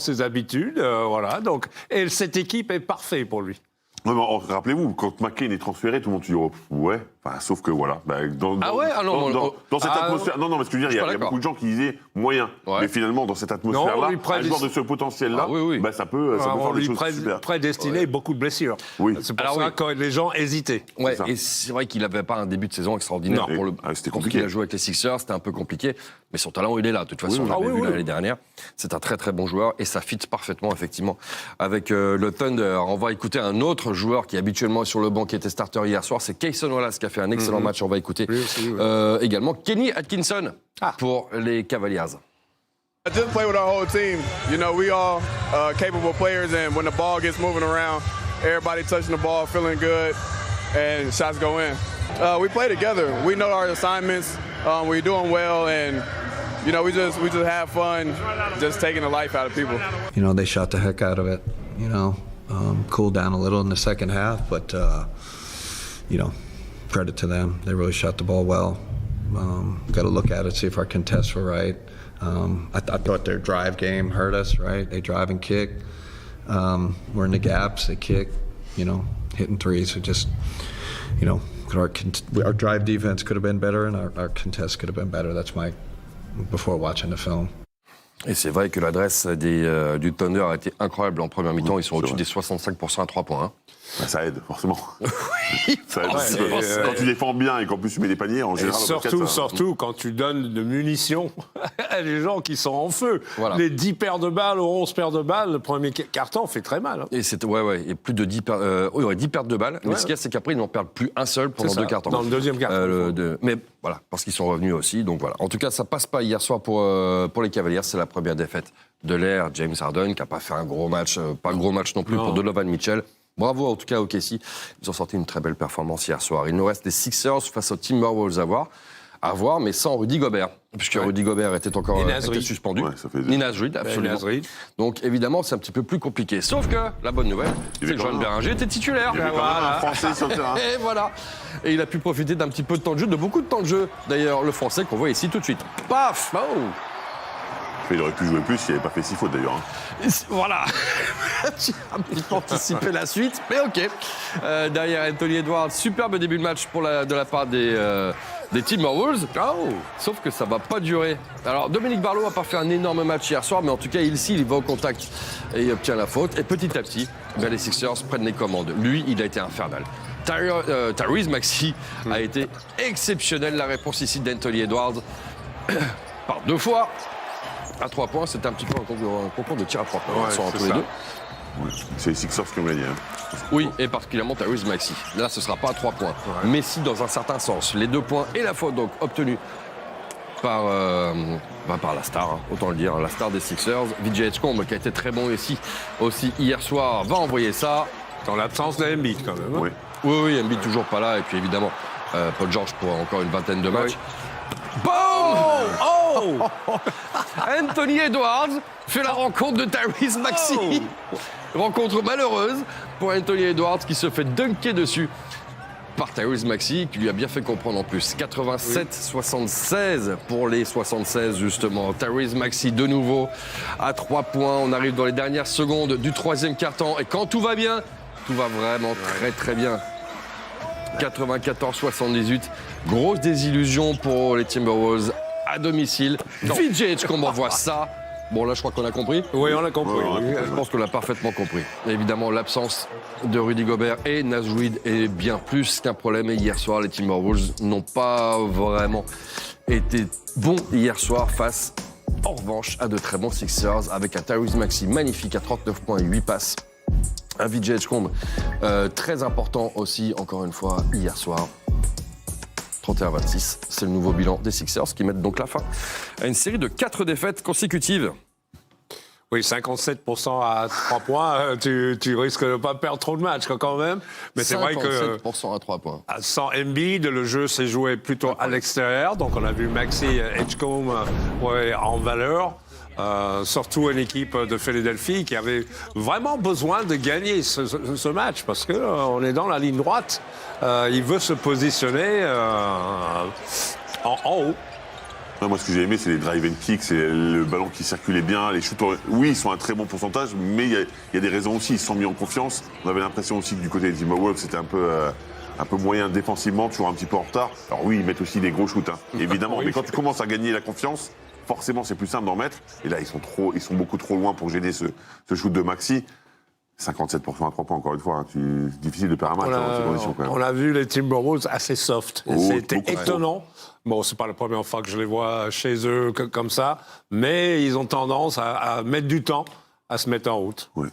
ses habitudes, voilà. Donc, et cette équipe est parfaite pour lui. Non, mais rappelez-vous, quand McCain est transféré, tout le monde dit ouais, enfin, sauf que voilà. Dans cette atmosphère. Non, mais ce que je veux dire, il y a beaucoup de gens qui disaient moyen. Ouais. Mais finalement, dans cette atmosphère-là, un joueur de ce potentiel-là, ça peut faire des choses super. Prédestiné beaucoup de blessures. Oui. C'est pour ça que les gens hésitaient. Ouais, et c'est vrai qu'il n'avait pas un début de saison extraordinaire. C'était compliqué. Il a joué avec les Sixers, c'était un peu compliqué. Mais son talent, il est là. De toute façon, on l'avait vu l'année dernière. C'est un très très bon joueur et ça fit parfaitement, effectivement, avec le Thunder. On va écouter un autre joueur qui habituellement est sur le banc, qui était starter hier soir, c'est Kayson Wallace qui a fait un excellent match. On va écouter également Kenny Atkinson pour les Cavaliers. I just play with our whole team. You know, we all capable players, and when the ball gets moving around, everybody touching the ball, feeling good, and shots go in. We play together. We know our assignments. We're doing well, and you know, we just have fun, just taking the life out of people. You know, they shot the heck out of it. You know, cooled down a little in the second half, but you know, credit to them. They really shot the ball well. Got to look at it, see if our contests were right. I thought their drive game hurt us, right? They drive and kick. We're in the gaps, they kick, you know, hitting threes. So just, you know, our drive defense could have been better and our contest could have been better. That's my, before watching the film. Et c'est vrai que l'adresse du Thunder a été incroyable en première mi-temps. Ils sont au-dessus des 65% à 3 points. Hein. Bah, ça aide, forcément. Oui, ça aide. Quand tu défends bien et qu'en plus tu mets des paniers, en général... Surtout quand tu donnes de munitions à des gens qui sont en feu. Voilà. Les 10 paires de balles ou 11 paires de balles, le premier carton fait très mal. Hein. Et c'était, et plus de 10 pertes, il y aurait 10 pertes de balles. Mais ce qu'il y a, c'est qu'après, ils n'en perdent plus un seul pendant 2 cartons. Dans le deuxième carton. Mais voilà, parce qu'ils sont revenus aussi. Donc voilà. En tout cas, ça passe pas hier soir pour les Cavaliers. C'est la première défaite de l'ère. James Harden, qui n'a pas fait un gros match, pas un gros match non plus pour Donovan Mitchell. Bravo en tout cas au KC. Ils ont sorti une très belle performance hier soir. Il nous reste des Sixers face aux Timberwolves à voir, mais sans Rudy Gobert, puisque Rudy Gobert était encore suspendu. Ouais, ça fait Ni Naz Reid, absolument. Donc évidemment, c'est un petit peu plus compliqué. Sauf que la bonne nouvelle, c'est que Joël Bérenger était titulaire. Il y avait quand même un Français sur le terrain. Et voilà. Et il a pu profiter d'un petit peu de temps de jeu, de beaucoup de temps de jeu. D'ailleurs, le Français qu'on voit ici tout de suite. Paf! Oh. Il aurait pu jouer plus s'il n'avait pas fait 6 fautes d'ailleurs. Hein. Voilà. Tu as un petit peu anticipé la suite, mais ok. Derrière Anthony Edwards, superbe début de match de la part des Timberwolves. Oh. Sauf que ça ne va pas durer. Alors Dominique Barlow n'a pas fait un énorme match hier soir, mais en tout cas il va au contact et il obtient la faute. Et petit à petit, les Sixers prennent les commandes. Lui, il a été infernal. Tyrese Maxey a été exceptionnel. La réponse ici d'Anthony Edwards par 2 fois. À 3 points, c'était un petit peu un concours de tir à 3 points sur tous les deux. Ouais. C'est les Sixers qui ont gagné. Hein. Oui, et particulièrement Tyrese Maxey. Là, ce ne sera pas à 3 points. Ouais. Mais si, dans un certain sens. Les 2 points et la faute donc obtenue par la star, hein, autant le dire, la star des Sixers. VJ Edgecombe, qui a été très bon ici aussi hier soir, va envoyer ça. Dans l'absence de Embiid, quand même. Hein. Oui, Embiid toujours pas là. Et puis évidemment, Paul George pour encore une vingtaine de matchs. Boom! Oh! Anthony Edwards fait la rencontre de Tyrese Maxey. Rencontre malheureuse pour Anthony Edwards qui se fait dunker dessus par Tyrese Maxey, qui lui a bien fait comprendre en plus. 87-76 pour les 76 justement. Tyrese Maxey de nouveau à 3 points. On arrive dans les dernières secondes du 3e quart-temps. Et quand tout va bien, tout va vraiment très très bien. 94-78. Grosse désillusion pour les Timberwolves à domicile. VJ Edgecombe envoie ça. Bon, là, je crois qu'on a compris. Oui, on a compris. Je pense qu'on l'a parfaitement compris. Évidemment, l'absence de Rudy Gobert et Naz Reid est bien plus qu'un problème. Et hier soir, les Timberwolves n'ont pas vraiment été bons hier soir face, en revanche, à de très bons Sixers avec un Tyrese Maxey magnifique à 39 points et 8 passes. Un VJ Edgecombe très important aussi, encore une fois, hier soir. 31-26, c'est le nouveau bilan des Sixers qui mettent donc la fin à une série de 4 défaites consécutives. Oui, 57% à 3 points, tu risques de ne pas perdre trop de matchs quand même. Mais c'est vrai que 57% à 3 points. Sans Embiid, le jeu s'est joué plutôt à l'extérieur. Donc on a vu Maxey Edgecombe en valeur. Surtout une équipe de Philadelphie qui avait vraiment besoin de gagner ce match parce qu'on est dans la ligne droite. Il veut se positionner en haut. Ouais, moi, ce que j'ai aimé, c'est les drive and kick, c'est le ballon qui circulait bien, les shoots. Oui, ils sont à un très bon pourcentage, mais il y a des raisons aussi. Ils se sont mis en confiance. On avait l'impression aussi que du côté des Timberwolves, c'était un peu moyen défensivement, toujours un petit peu en retard. Alors oui, ils mettent aussi des gros shoots, hein, évidemment. Oui. Mais quand tu commences à gagner la confiance, forcément, c'est plus simple d'en mettre. Et là, ils sont beaucoup trop loin pour gêner ce shoot de Maxey. 57% à 3 points, encore une fois. Hein, c'est difficile de perdre un match dans ces conditions, quand même. On a vu les Timberwolves assez soft. C'était étonnant. Bon, c'est pas la première fois que je les vois chez eux comme ça, mais ils ont tendance à mettre du temps à se mettre en route. Oui.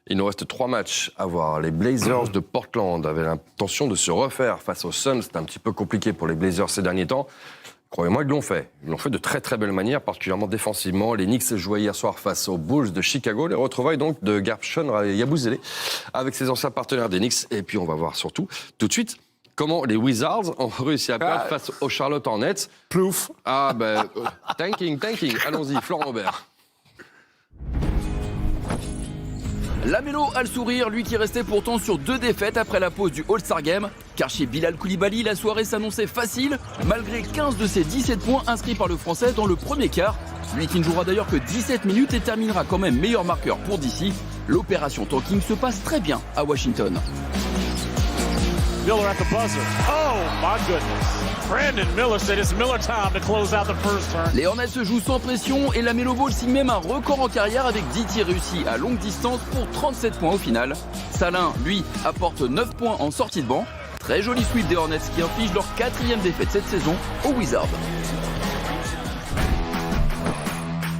Il nous reste 3 matchs à voir. Les Blazers de Portland avaient l'intention de se refaire face aux Suns. C'était un petit peu compliqué pour les Blazers ces derniers temps. Croyez-moi, ils l'ont fait. Ils l'ont fait de très très belle manière, particulièrement défensivement. Les Knicks jouaient hier soir face aux Bulls de Chicago. Les retrouvailles donc de Gershon Yabusele avec ses anciens partenaires des Knicks. Et puis on va voir surtout tout de suite comment les Wizards ont réussi à perdre face aux Charlotte Hornets. Plouf. Ah ben, tanking. Allons-y, Florent Robert. Lamelo a le sourire, lui qui restait pourtant sur 2 défaites après la pause du All-Star Game. Car chez Bilal Koulibaly, la soirée s'annonçait facile, malgré 15 de ses 17 points inscrits par le Français dans le premier quart. Lui qui ne jouera d'ailleurs que 17 minutes et terminera quand même meilleur marqueur pour DC. L'opération tanking se passe très bien à Washington. Miller at the buzzer. Oh my goodness. Brandon Miller said it's Miller time to close out the first turn. Les Hornets se jouent sans pression et la Melo Ball signe même un record en carrière avec 10 tirs réussis à longue distance pour 37 points au final. Salin, lui, apporte 9 points en sortie de banc. Très joli sweep des Hornets qui infligent leur 4e défaite cette saison aux Wizards.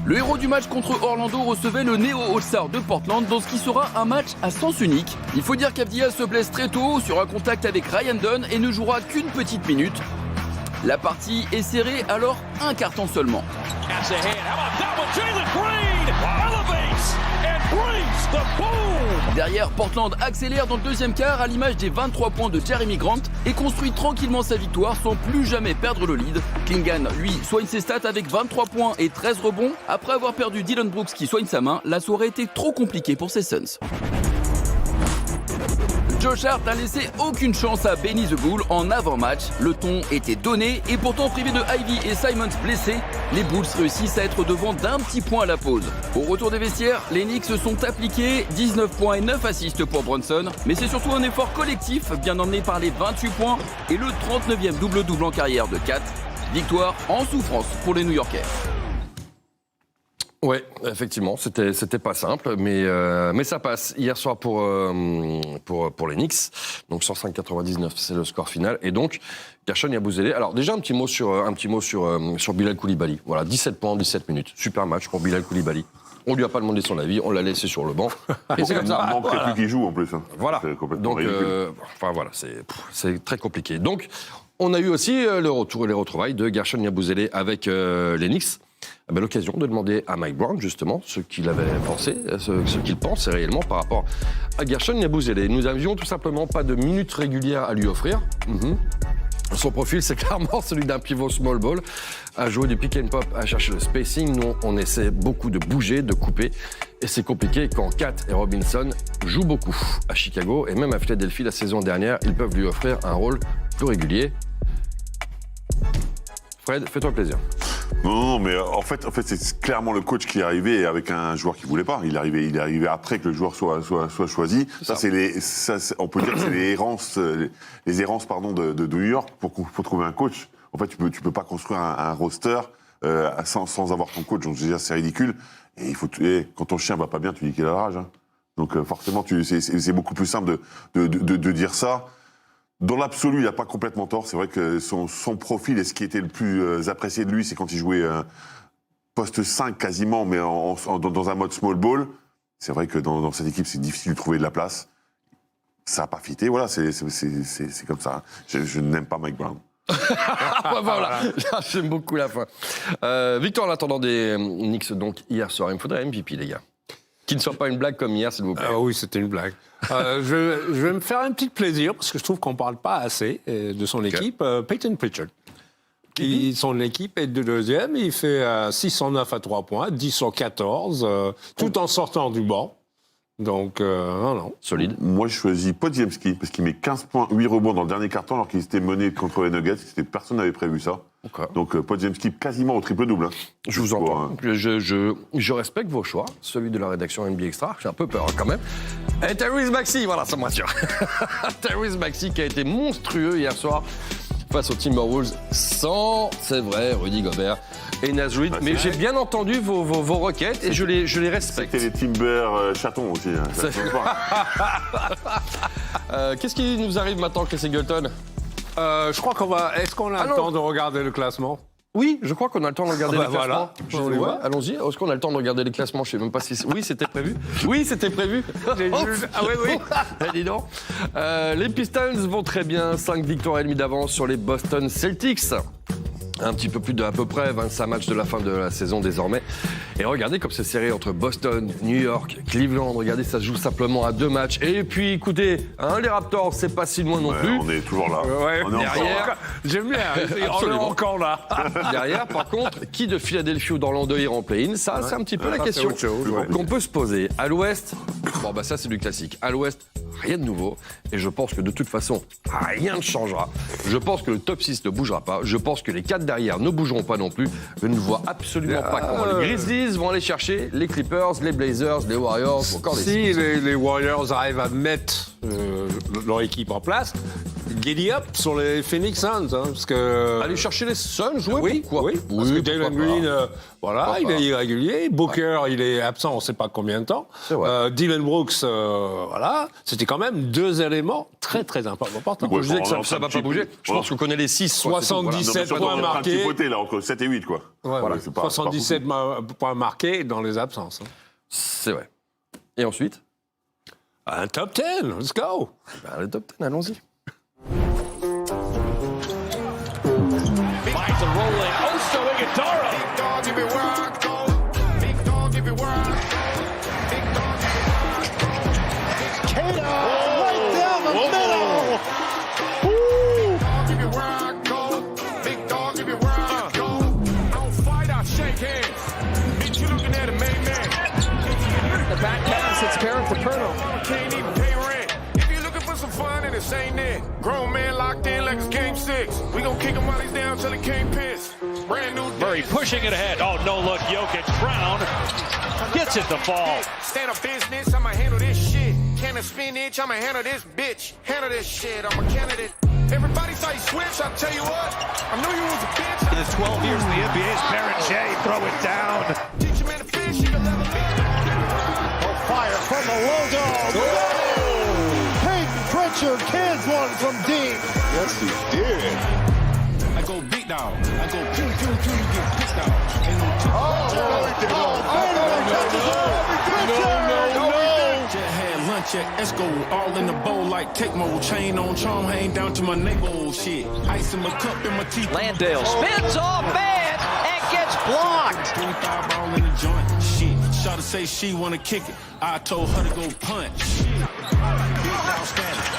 Le héros du match contre Orlando recevait le Néo All-Star de Portland dans ce qui sera un match à sens unique. Il faut dire qu'Avdia se blesse très tôt sur un contact avec Ryan Dunn et ne jouera qu'une petite minute. La partie est serrée, alors un carton seulement. Derrière, Portland accélère dans le deuxième quart à l'image des 23 points de Jeremy Grant et construit tranquillement sa victoire sans plus jamais perdre le lead. Klingan, lui, soigne ses stats avec 23 points et 13 rebonds. Après avoir perdu Dylan Brooks qui soigne sa main, la soirée était trop compliquée pour ses Suns. Josh Hart n'a laissé aucune chance à Benny the Bull en avant-match. Le ton était donné et pourtant privé de Ivy et Simons blessés, les Bulls réussissent à être devant d'un petit point à la pause. Au retour des vestiaires, les Knicks se sont appliqués, 19 points et 9 assists pour Brunson, mais c'est surtout un effort collectif bien emmené par les 28 points et le 39e double-double en carrière de 4. Victoire en souffrance pour les New-Yorkais. Ouais, effectivement, c'était pas simple, mais ça passe. Hier soir pour les Knicks, donc 105-99, c'est le score final, et donc Gershon Yabusele. Alors déjà un petit mot sur Bilal Koulibaly. Voilà, 17 points en 17 minutes, super match pour Bilal Koulibaly. On lui a pas demandé son avis, on l'a laissé sur le banc. Et c'est comme ça. Il manquerait plus qu'il joue en plus. Hein. Voilà. Donc voilà, c'est très compliqué. Donc on a eu aussi le retour et les retrouvailles de Gershon Yabusele avec les Knicks. L'occasion de demander à Mike Brown, justement, ce qu'il avait pensé, ce qu'il pense réellement par rapport à Gershon Yabusele. Nous n'avions tout simplement pas de minutes régulières à lui offrir. Son profil, c'est clairement celui d'un pivot small ball, à jouer du pick and pop, à chercher le spacing. Nous, on essaie beaucoup de bouger, de couper, et c'est compliqué quand Kat et Robinson jouent beaucoup à Chicago, et même à Philadelphie la saison dernière, ils peuvent lui offrir un rôle plus régulier. Fred, fais-toi plaisir. Non, mais en fait, c'est clairement le coach qui est arrivé avec un joueur qu'il voulait pas. Il est arrivé après que le joueur soit choisi. On peut dire que c'est les errances de New York pour trouver un coach. En fait, tu peux pas construire un roster sans avoir ton coach. Donc déjà, c'est ridicule. Et quand ton chien va pas bien, tu dis qu'il a la rage. Hein. Donc forcément, c'est beaucoup plus simple de dire ça. Dans l'absolu, il n'a pas complètement tort. C'est vrai que son profil et ce qui était le plus apprécié de lui, c'est quand il jouait poste 5 quasiment, mais dans un mode small ball. C'est vrai que dans cette équipe, c'est difficile de trouver de la place. Ça n'a pas fité. Voilà, c'est comme ça. Je n'aime pas Mike Brown. Voilà, j'aime beaucoup la fin. Victoire en attendant des Knicks donc hier soir. Il me faudrait MVP, les gars. Qui ne soit pas une blague comme hier, s'il vous plaît. Oui, c'était une blague. Je vais me faire un petit plaisir, parce que je trouve qu'on ne parle pas assez de son équipe. Peyton Pritchard. Son équipe est de deuxième. Il fait 609 à 3 points, 10 sur 14, tout en sortant du banc. Donc, non. Solide. Moi, je choisis Podziemski, parce qu'il met 15 points, 8 rebonds dans le dernier quart-temps, alors qu'il s'était mené contre les Nuggets. Personne n'avait prévu ça. Okay. Donc, Podziemski quasiment au triple-double. Hein. Je vous entends. Je respecte vos choix, celui de la rédaction NBA Extra. J'ai un peu peur quand même. Et Tyrese Maxey, voilà, ça me rassure. Tyrese Maxey qui a été monstrueux hier soir face aux Timberwolves sans, c'est vrai, Rudy Gobert et Naz Reid. Mais j'ai bien entendu vos requêtes et je les respecte. C'était les Timber chatons aussi. Hein, qu'est-ce qui nous arrive maintenant, Chris Singleton? Je crois qu'on va... Est-ce qu'on a le temps de regarder le classement? Oui, je crois qu'on a le temps de regarder les classements. Voilà. Allons-y. Est-ce qu'on a le temps de regarder les classements? Je ne sais même pas si... Oui, c'était prévu. Oui, c'était prévu. Ah oui. Dis donc. Les Pistons vont très bien. 5 victoires et demie d'avance sur les Boston Celtics. Un petit peu plus de à peu près 25 matchs de la fin de la saison désormais. Et regardez comme c'est serré entre Boston, New York, Cleveland. Regardez, ça se joue simplement à 2 matchs. Et puis écoutez, les Raptors, c'est pas si loin non plus. On est toujours là. On est derrière, j'aime bien. On est encore là. Derrière, par contre, qui de Philadelphie ou d'Orlando ira en play-in? Ça, c'est un petit peu la question qu'on peut se poser. À l'Ouest, ça c'est du classique. À l'Ouest, rien de nouveau. Et je pense que de toute façon, rien ne changera. Je pense que le top 6 ne bougera pas. Je pense que les 4 derrière ne bougeront pas non plus. Je ne vois absolument pas comment les Grizzlies vont aller chercher les Clippers, les Blazers, les Warriors, encore les Si les Warriors arrivent à mettre leur équipe en place, giddy up sur les Phoenix Suns. Parce que... Aller chercher les Suns, jouer oui, pourquoi? Oui, parce que Jalen Green, il est irrégulier. Booker, il est absent, on ne sait pas combien de temps. Dylan Brooks, c'était quand même 2 éléments très très importants. Je disais que ça ne va pas bouger. Je pense qu'on connaît les 6. 77 points marqués. Un petit côté, là, entre 7 et 8, quoi. C'est pas 77 points marqués dans les absences. C'est vrai. Et ensuite? Un top 10, let's go. Le top 10, allons-y. Finds a rolling. Oso Iguodala. Big dog, give it where I go. Big dog, give it where I go. Big dog, give it where I go. Kato, right down the middle. Big dog, give it where I go. Big dog, give it where I go. I don't fight, I shake hands. Bitch, you looking at a main man. The back pass, it's Barrett to Perno. Can't even pay rent. If you're looking for some fun and it's ain't it. Grown man locked in like it's game 6. We gon' kick him while he's down till he can't piss. Brand new Murray pushing it ahead. Oh, no look. Jokic Brown gets it to fall. Stand up business. I'ma handle this shit. Can of spinach. I'ma handle this bitch. Handle this shit. I'm a candidate. Everybody say switch. I tell you what. I knew you was a bitch. In his 12 years in the NBA, Barrett J. Throw it down. Teach him man to fish. He can level it. Fire from the logo. Peyton Pritchard kids one from deep. Yes, he did. I go beat down. I go pew, pew, pew, you get pissed out. Ain't no Jet had lunch at Esco, all in the bowl like Tecmo. Chain on charm, hang down to my navel. Shit, ice in my cup in my teeth. Landale spins off man and gets blocked. 25 ball in the joint. Shit, Shawty say she wanna kick it. I told her to go punch. Big outstanding.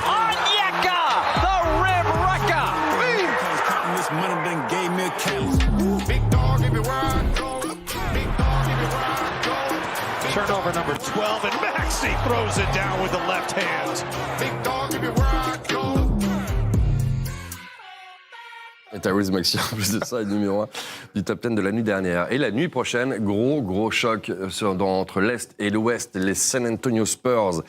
Onyeka, the rim wrecker. This money done gave me a catalyst. Big dog everywhere I go. Big dog everywhere I go. Turnover number 12, and Maxey throws it down with the left hand. Big dog everywhere I go. Et Tyrese Maxey, en plus de ça, est numéro 1 du top 10 de la nuit dernière. Et la nuit prochaine, gros choc entre l'Est et l'Ouest. Les San Antonio Spurs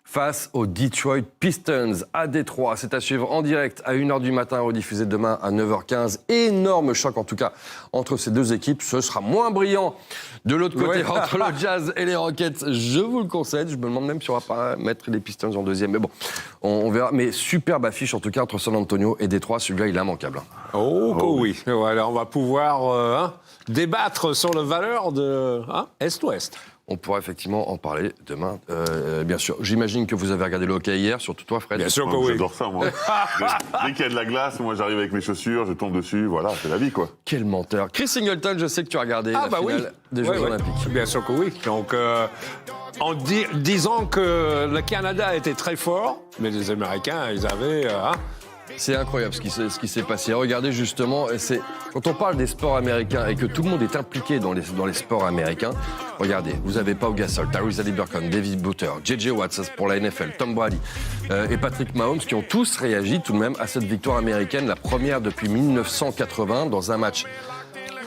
face aux Detroit Pistons à Détroit. C'est à suivre en direct à 1h du matin, rediffusé demain à 9h15. Énorme choc, en tout cas, entre ces deux équipes. Ce sera moins brillant de l'autre côté, entre le Jazz et les Rockets. Je vous le concède. Je me demande même si on va pas mettre les Pistons en deuxième. Mais bon, on verra. Mais superbe affiche, en tout cas, entre San Antonio et Détroit. Celui-là, il est immanquable. Oui. Voilà, on va pouvoir débattre sur la valeur de Est-Ouest. On pourra effectivement en parler demain, bien sûr. J'imagine que vous avez regardé le hockey hier, surtout toi, Fred. Bien sûr que oui. J'adore ça, moi. Dès qu'il y a de la glace, moi j'arrive avec mes chaussures, je tombe dessus, voilà, c'est la vie, quoi. Quel menteur. Chris Singleton, je sais que tu as regardé la finale des Jeux Olympiques. Bien sûr que oui. Donc, en disant que le Canada était très fort, mais les Américains, ils avaient... C'est incroyable ce qui s'est passé. Regardez justement, quand on parle des sports américains et que tout le monde est impliqué dans les sports américains, regardez, vous avez Pau Gasol, Tyrese Haliburton, David Butter, J.J. Watt pour la NFL, Tom Brady et Patrick Mahomes qui ont tous réagi tout de même à cette victoire américaine, la première depuis 1980 dans un match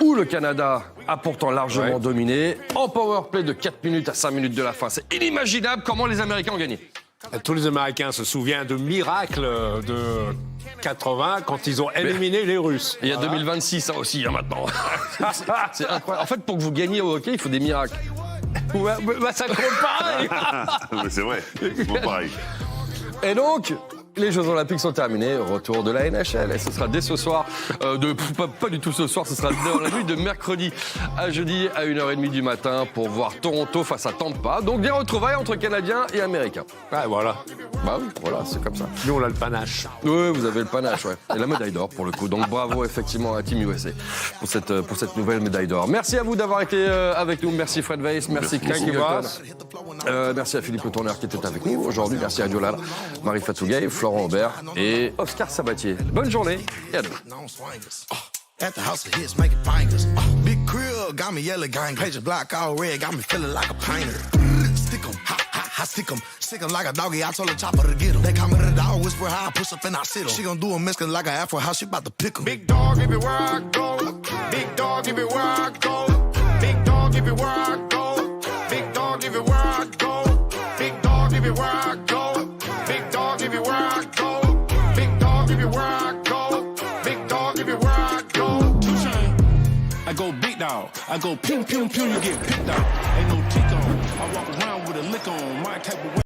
où le Canada a pourtant largement dominé, en powerplay de 4 minutes à 5 minutes de la fin. C'est inimaginable comment les Américains ont gagné. Tous les Américains se souviennent de miracles de 80 quand ils ont éliminé les Russes. Et il y a 2026 aussi maintenant. C'est incroyable. En fait, pour que vous gagniez au hockey, il faut des miracles. Ça compte pareil. Mais c'est vrai, c'est pareil. Et donc, Les Jeux Olympiques sont terminés, retour de la NHL et ce sera dès ce soir, pas du tout ce soir, ce sera dans la nuit de mercredi à jeudi à 1h30 du matin pour voir Toronto face à Tampa. Donc des retrouvailles entre Canadiens et Américains. Ouais, voilà. Bah oui, voilà, c'est comme ça. Nous, on a le panache. Oui, vous avez le panache, ouais. Et la médaille d'or pour le coup. Donc bravo effectivement à Team USA pour cette nouvelle médaille d'or. Merci à vous d'avoir été avec nous. Merci Fred Weiss, merci Chris Singleton. Merci à Philippe Le Tourneur qui était avec nous aujourd'hui. Merci à Diola, Marie Fatsouguay, Florent Aubert et Oscar Sabatier. Bonne journée et à demain. At the house of hits, making bangers. Big crib, got me yellow gang. Page block all red, got me feeling like a painter. Stick 'em, I stick 'em. Sick 'em like a doggy, I told her chopper to get 'em. They call me the dog, whisper how I push up and I sit 'em. She gon' do a miskin like a afro, how she bout to pick 'em. Big dog, everywhere I go. Big dog, everywhere I go. Big dog, everywhere I go. Big dog, everywhere I go. Big dog, everywhere I go. Big dog, everywhere I go. Big dog, everywhere I go. Big dog, everywhere I go. I go big dog. I go pew, pew, pew, you get picked out. Ain't no tick on. I walk around with a lick on. My type of